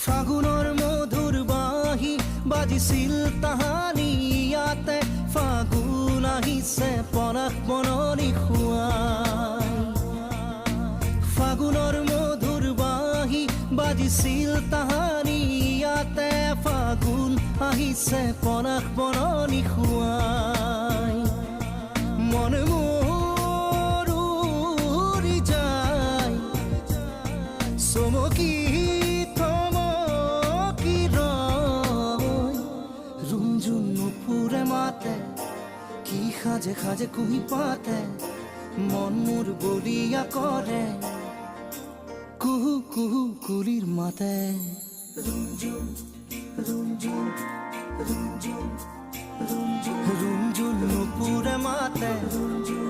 ফাগুনৰ মধুৰ বাঁহী বাজিছিল তাহানি ইয়াতে, ফাগুন আহিছে পনাস বননি খুৱাই। ফাগুনৰ মধুৰ বাঁহী বাজিছিল তাহানি ইয়াতে, ফাগুন আহিছে পনাস বননি খুৱাই। মন মোৰ উৰি যায় চমকি থমকি ৰয়, ৰুমঝুম নুপুৰে মাতে, কি সাজে সাজে কুহি পাতে, মন মোৰ বলিয়া কৰে, কুহু কুহু কুলিৰ মাতে। ৰুমঝুম ৰুমঝুম ৰুমঝুম ৰুমঝুম নুপুৰে মাতে, ৰুমঝুম